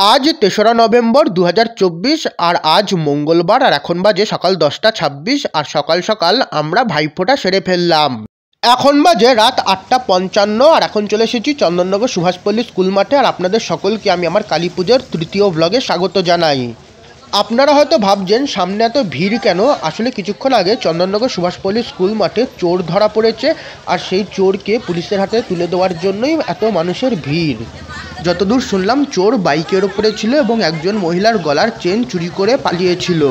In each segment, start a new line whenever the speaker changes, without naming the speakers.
আজ ৩রা নভেম্বর ২০২৪ আর আজ মঙ্গলবার আর এখন বাজে সকাল ১০টা ২৬ আর সকাল সকাল আমরা ভাইফোঁটা সেরে ফেললাম। এখন বাজে রাত ৮টা ৫৫ আর এখন চলে এসেছি চন্দননগর সুভাষপল্লী স্কুল মাঠে। আর আপনাদের সকলকে আমি আমার কালী পুজোর তৃতীয় ব্লগে স্বাগত জানাই। আপনারা হয়তো ভাবছেন সামনে এত ভিড় কেন। আসলে কিছুক্ষণ আগে চন্দননগর সুভাষপল্লী স্কুল মাঠে চোর ধরা পড়েছে আর সেই চোরকে পুলিশের হাতে তুলে দেওয়ার জন্যই এত মানুষের ভিড়। যতদূর শুনলাম চোর বাইকের ওপরে ছিল এবং একজন মহিলার গলার চেন চুরি করে পালিয়েছিল।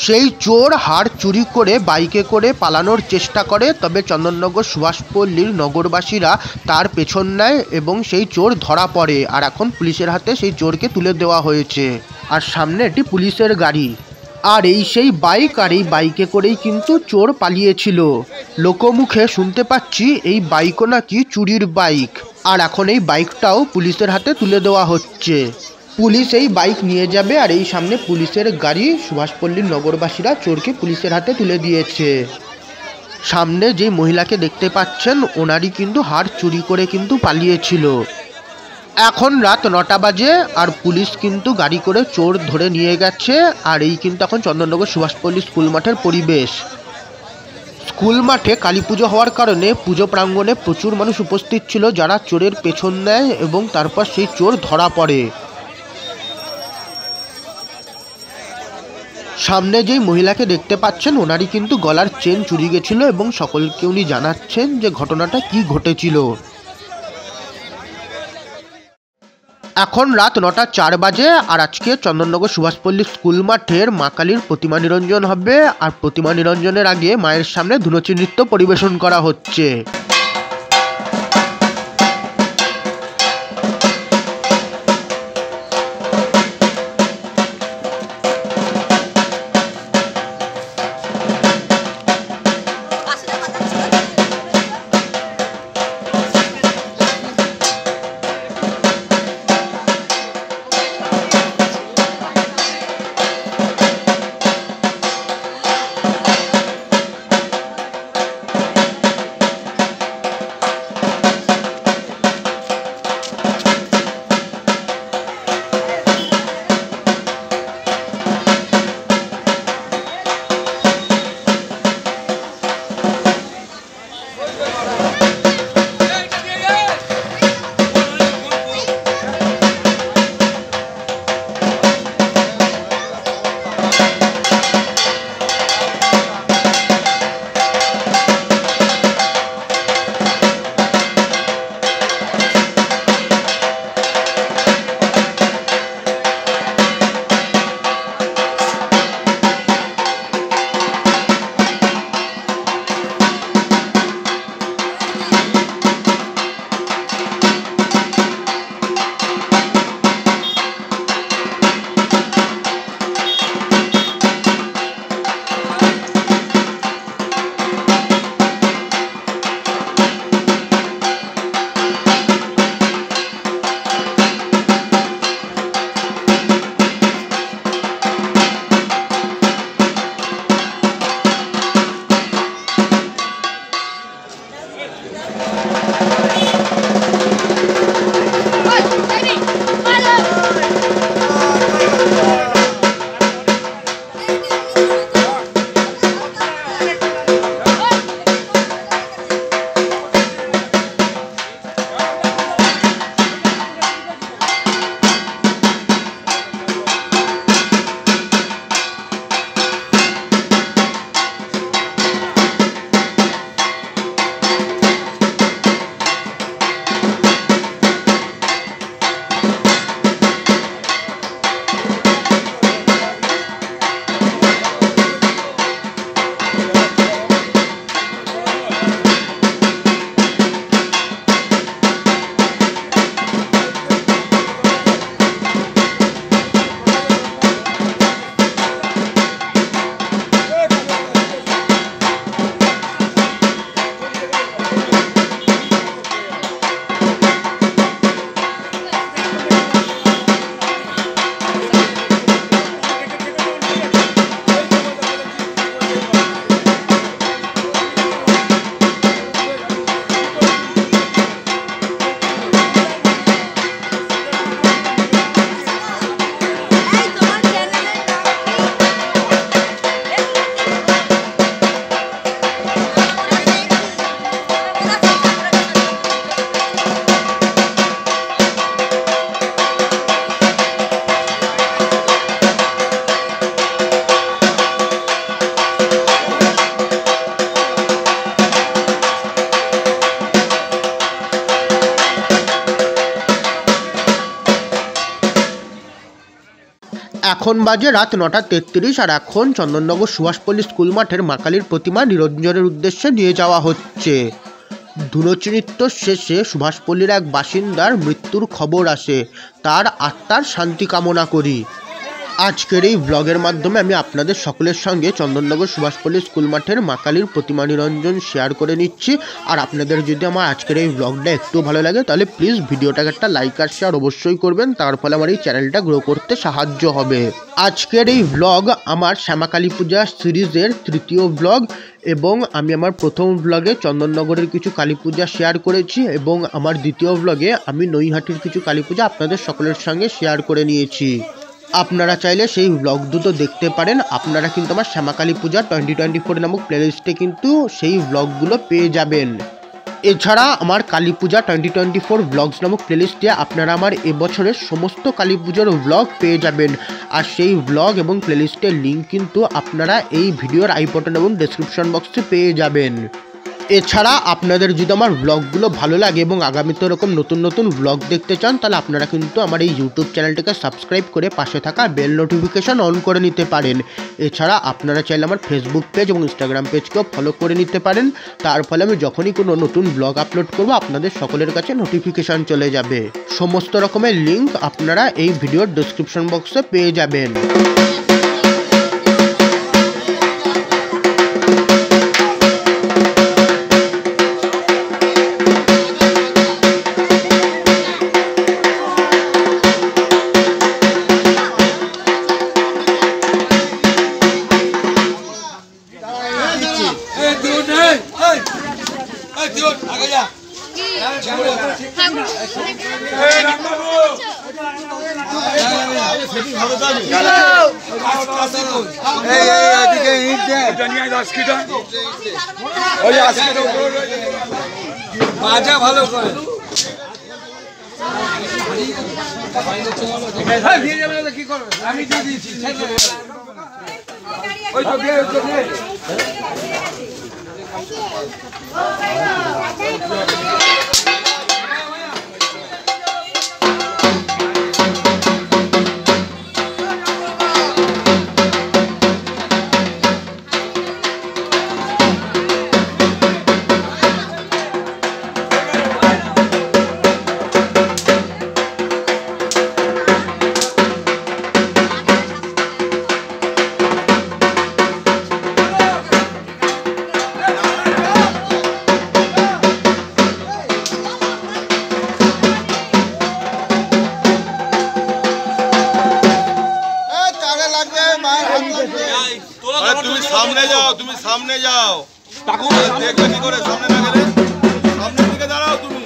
সেই চোর হার চুরি করে বাইকে করে পালানোর চেষ্টা করে, তবে চন্দননগর সুভাষপল্লীর নগরবাসীরা তার পেছন নেয় এবং সেই চোর ধরা পড়ে আর এখন পুলিশের হাতে সেই চোরকে তুলে দেওয়া হয়েছে। আর সামনে একটি পুলিশের গাড়ি আর এই সেই বাইক, আর এই বাইকে করেই কিন্তু চোর পালিয়েছিল। লোকমুখে শুনতে পাচ্ছি এই বাইকও নাকি চুরির বাইক আর এখন এই বাইকটাও পুলিশের হাতে তুলে দেওয়া হচ্ছে। পুলিশ এই বাইক নিয়ে যাবে আর এই সামনে পুলিশের গাড়ি। সুভাষপল্লীর নগরবাসীরা চোরকে পুলিশের হাতে তুলে দিয়েছে। সামনে যে মহিলাকে দেখতে পাচ্ছেন ওনারই কিন্তু হার চুরি করে কিন্তু পালিয়েছিল। এখন রাত ৯টা বাজে আর পুলিশ কিন্তু গাড়ি করে চোর ধরে নিয়ে গেছে। আর এই কিন্তু এখন চন্দননগর সুভাষপল্লী স্কুল মাঠের পরিবেশ। স্কুল মাঠে কালী পুজো হওয়ার কারণে পুজো প্রাঙ্গণে প্রচুর মানুষ উপস্থিত ছিল যারা চোরের পেছন নেয় এবং তারপর সেই চোর ধরা পড়ে। সামনে যেই মহিলাকে দেখতে পাচ্ছেন ওনারই কিন্তু গলার চেন চুরি গেছিল এবং সকলকে উনি জানাচ্ছেন যে ঘটনাটা কি ঘটেছিল। এখন রাত ৯টা ৪ বাজে আর আজকে চন্দননগর সুভাষপল্লী স্কুল মাঠের মা কালীর প্রতিমা নিরঞ্জন হবে। আর প্রতিমা নিরঞ্জনের আগে মায়ের সামনে ধুনুচি নৃত্য পরিবেশন করা হচ্ছে। এখন বাজে রাত 9:33 আর এখন চন্দননগর সুভাষপল্লী স্কুল মাঠের মা কালীর প্রতিমা নিরঞ্জনের উদ্দেশ্যে নিয়ে যাওয়া হচ্ছে। ধুনুচি নৃত্য শেষে সুভাষপল্লীর এক বাসিন্দার মৃত্যুর খবর আসে, তার আত্মার শান্তি কামনা করি। আজকের এই ব্লগের মাধ্যমে আমি আপনাদের সকলের সঙ্গে চন্দননগর সুভাষপল্লী স্কুল মাঠের মা কালীর প্রতিমা নিরঞ্জন শেয়ার করে নিচ্ছি। আর আপনাদের যদি আমার আজকের এই ব্লগটা একটু ভালো লাগে তাহলে প্লিজ ভিডিওটাকে একটা লাইক আর শেয়ার অবশ্যই করবেন, তার ফলে আমার এই চ্যানেলটা গ্রো করতে সাহায্য হবে। আজকের এই ব্লগ আমার শ্যামা কালী পূজা সিরিজের তৃতীয় ব্লগ, এবং আমি আমার প্রথম ব্লগে চন্দননগরের কিছু কালী পূজা শেয়ার করেছি এবং আমার দ্বিতীয় ব্লগে আমি নৈহাটির কিছু কালী পূজা আপনাদের সকলের সঙ্গে শেয়ার করে নিয়েছি। আপনারা চাইলে সেই ব্লগ দুটো দেখতে পারেন। আপনারা কিন্তু আমার শ্যামা কালী পূজা 2024 নামক প্লেলিস্টে কিন্তু সেই ব্লগগুলো পেয়ে যাবেন। এছাড়া আমার কালী পূজা 2024 ব্লগস নামক প্লেলিস্টে আপনারা আমার এবছরের সমস্ত কালী পুজোর ব্লগ পেয়ে যাবেন। আর সেই ব্লগ এবং প্লেলিস্টের লিঙ্ক কিন্তু আপনারা এই ভিডিওর আই বাটন এবং ডেসক্রিপশন বক্সে পেয়ে যাবেন। এছাড়া আপনাদের যদি আমার ব্লগগুলো ভালো লাগে এবং আগামীতে এরকম নতুন নতুন ব্লগ দেখতে চান তাহলে আপনারা কিন্তু আমার এই ইউটিউব চ্যানেলটিকে সাবস্ক্রাইব করে পাশে থাকা বেল নোটিফিকেশান অন করে নিতে পারেন। এছাড়া আপনারা চাইলে আমার ফেসবুক পেজ এবং ইনস্টাগ্রাম পেজকেও ফলো করে নিতে পারেন, তার ফলে আমি যখনই কোনো নতুন ব্লগ আপলোড করব আপনাদের সকলের কাছে নোটিফিকেশান চলে যাবে। সমস্ত রকমের লিঙ্ক আপনারা এই ভিডিওর ডেসক্রিপশন বক্সে পেয়ে যাবেন।
ভালো করে কি করবে আমি দিয়ে দিয়েছি। ওই তো
তুমি সামনে যাও দেখবে কি করে, সামনে না গেলে সামনের দিকে দাঁড়াও তুমি।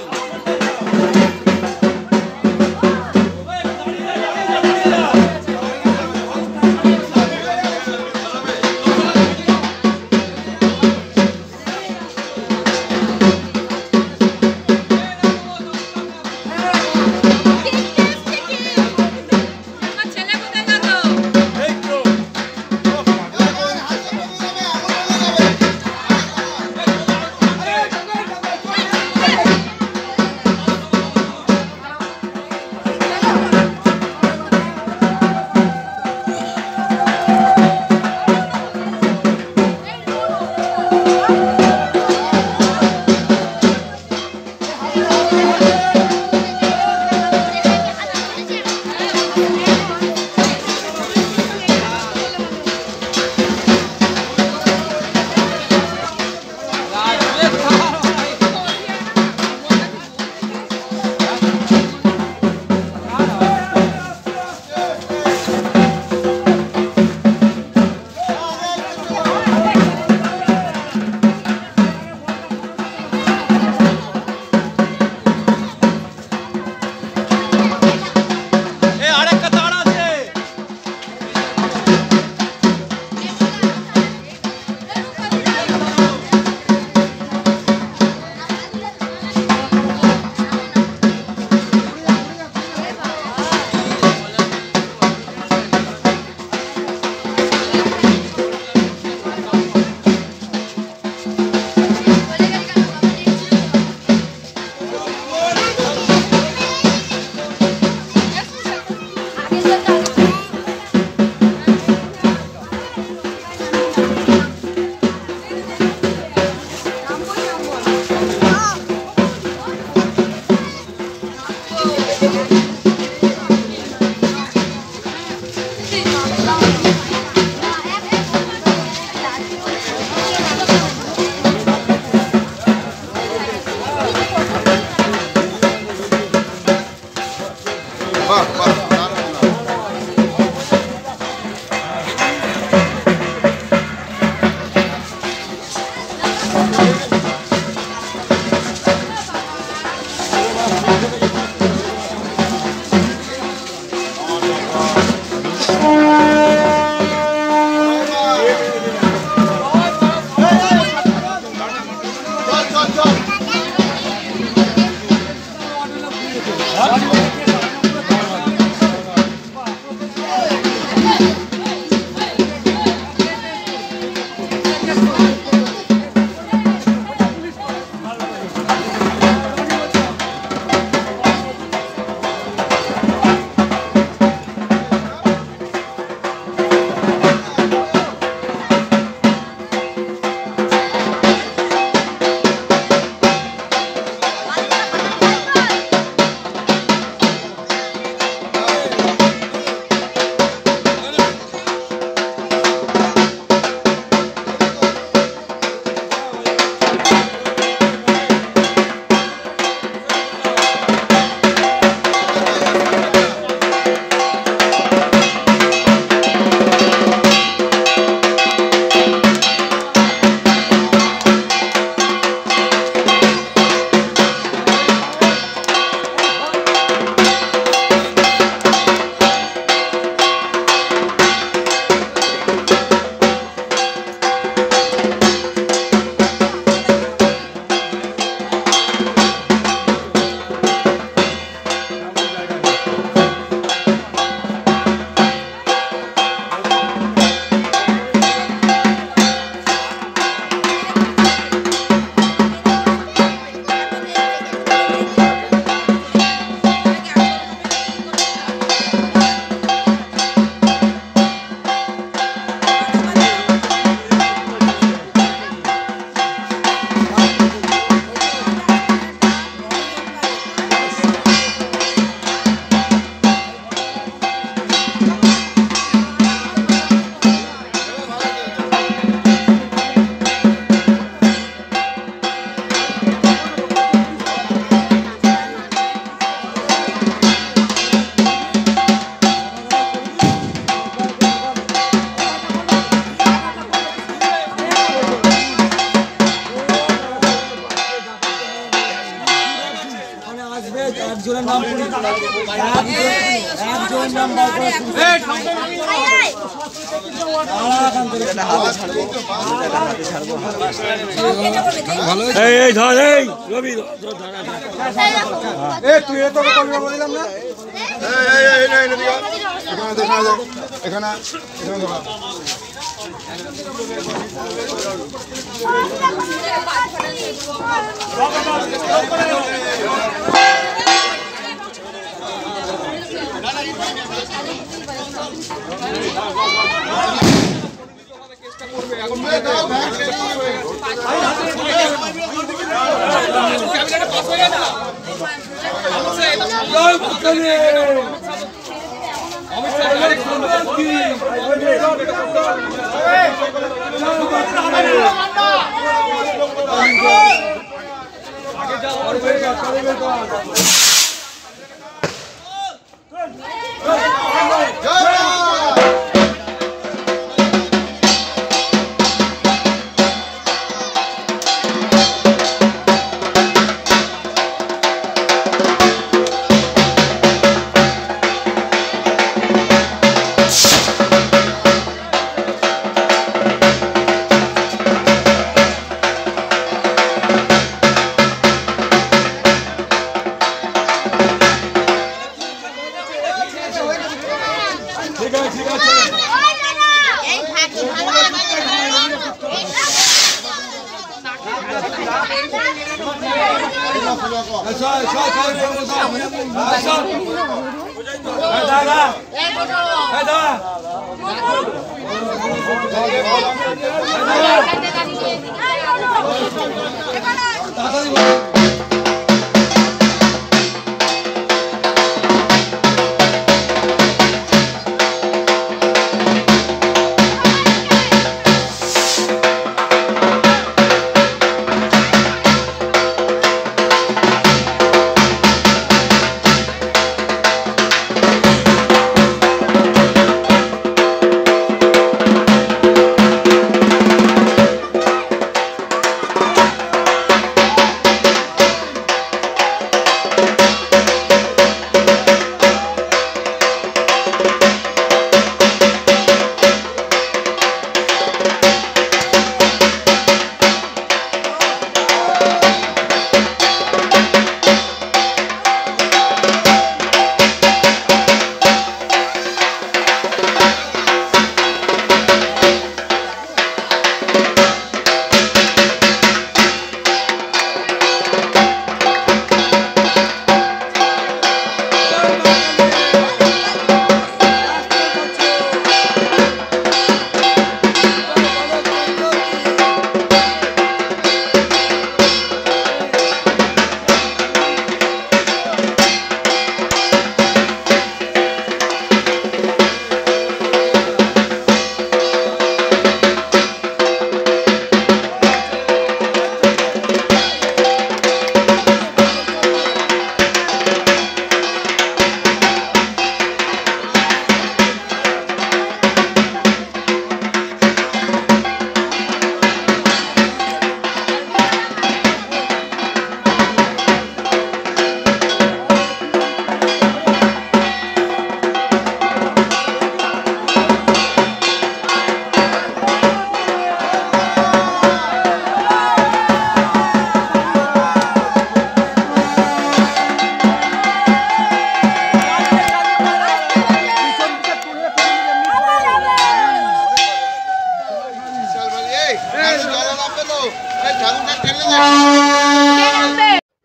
একজনের নাম একজনের নাম তুই এত বললাম না এখানে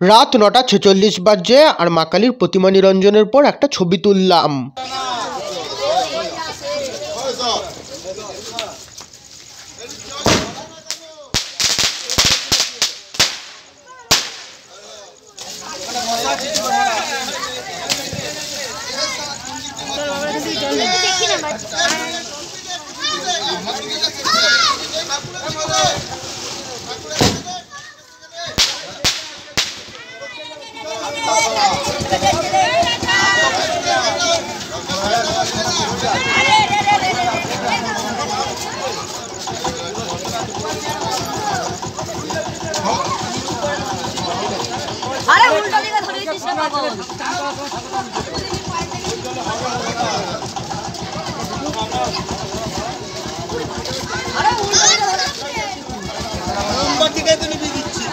রাত 9:46 বাজে আর মা কালীর প্রতিমা নিরঞ্জনের পর একটা ছবি তুললাম।
আরে উল্টো দিকে ধরেছিস রে বাবা। আরে উল্টো দিকে ধরে উল্টো দিকে তো নিবি দিচ্ছি।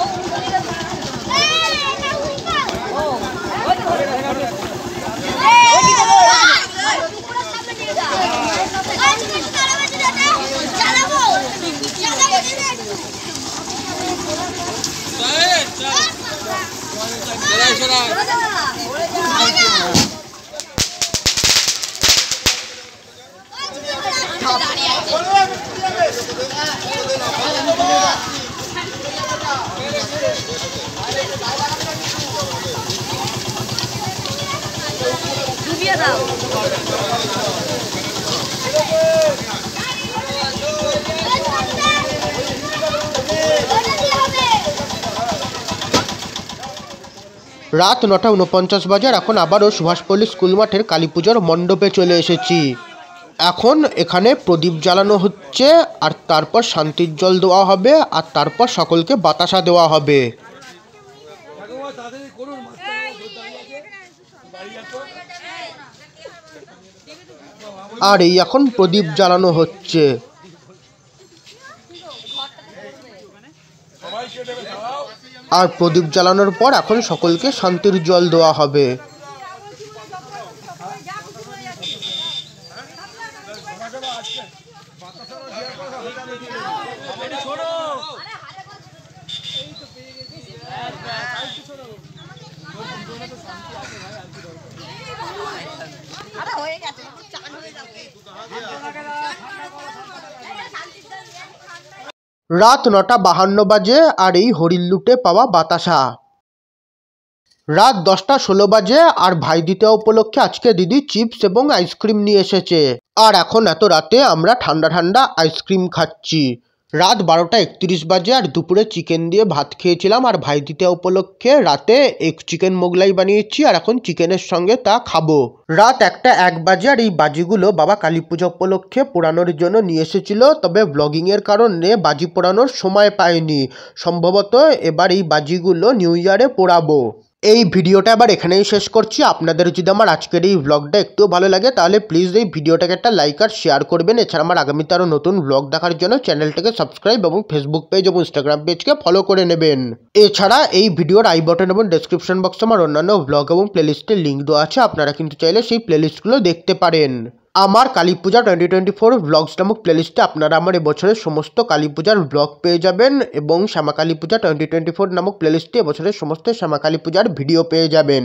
ডুবিয়ে দাও।
রাত 9:49 বাজে আর এখন আবারও সুভাষপল্লী স্কুল মাঠের কালী পুজোর মণ্ডপে চলে এসেছি। এখন এখানে প্রদীপ জ্বালানো হচ্ছে আর তারপর শান্তির জল দেওয়া হবে আর তারপর সকলকে বাতাসা দেওয়া হবে। আর এই এখন প্রদীপ জ্বালানো হচ্ছে। আর প্রদীপ জ্বালানোর পর এখন সকলকে শান্তির জল দেওয়া হবে। রাত 9:52 বাজে আর এই হরিণ লুটে পাওয়া বাতাসা। রাত 10:16 বাজে আর ভাই দ্বিতীয়া উপলক্ষে আজকে দিদি চিপস এবং আইসক্রিম নিয়ে এসেছে। আর এখন এত রাতে আমরা ঠান্ডা ঠান্ডা আইসক্রিম খাচ্ছি। রাত 12:31 বাজে আর দুপুরে চিকেন দিয়ে ভাত খেয়েছিলাম আর ভাই দ্বিতীয়া উপলক্ষে রাতে এক চিকেন মোগলাই বানিয়েছি আর এখন চিকেনের সঙ্গে তা খাবো। রাত 1:01 বাজে আর এই বাজিগুলো বাবা কালী পূজা উপলক্ষে পোড়ানোর জন্য নিয়ে এসেছিল, তবে ব্লগিংয়ের কারণে বাজি পোড়ানোর সময় পাইনি। সম্ভবত এবার এই বাজিগুলো নিউ ইয়ারে পোড়াবো। এই ভিডিওটা এবার এখানেই শেষ করছি। আপনাদের যদি আমার আজকের এই ব্লগটা একটু ভালো লাগে তাহলে প্লিজ এই ভিডিওটাকে একটা লাইক আর শেয়ার করবেন। এছাড়া আমার আগামীতে আরও নতুন ব্লগ দেখার জন্য চ্যানেলটাকে সাবস্ক্রাইব এবং ফেসবুক পেজ এবং ইনস্টাগ্রাম পেজকে ফলো করে নেবেন। এছাড়া এই ভিডিওর আই বাটন এবং ডেসক্রিপশন বক্সে আমার অন্যান্য ব্লগ এবং প্লেলিস্টের লিঙ্ক দেওয়া আছে, আপনারা কিন্তু চাইলে সেই প্লেলিস্টগুলো দেখতে পারেন। আমার কালী পূজা 2024 ব্লগস নামক প্লেলিস্টে আপনারা আমার এবছরের সমস্ত কালী পূজার ব্লগ পেয়ে যাবেন এবং শ্যামা কালী পূজা 2024 নামক প্লেলিস্টে এবছরের সমস্ত শ্যামা কালী পূজার ভিডিও পেয়ে যাবেন।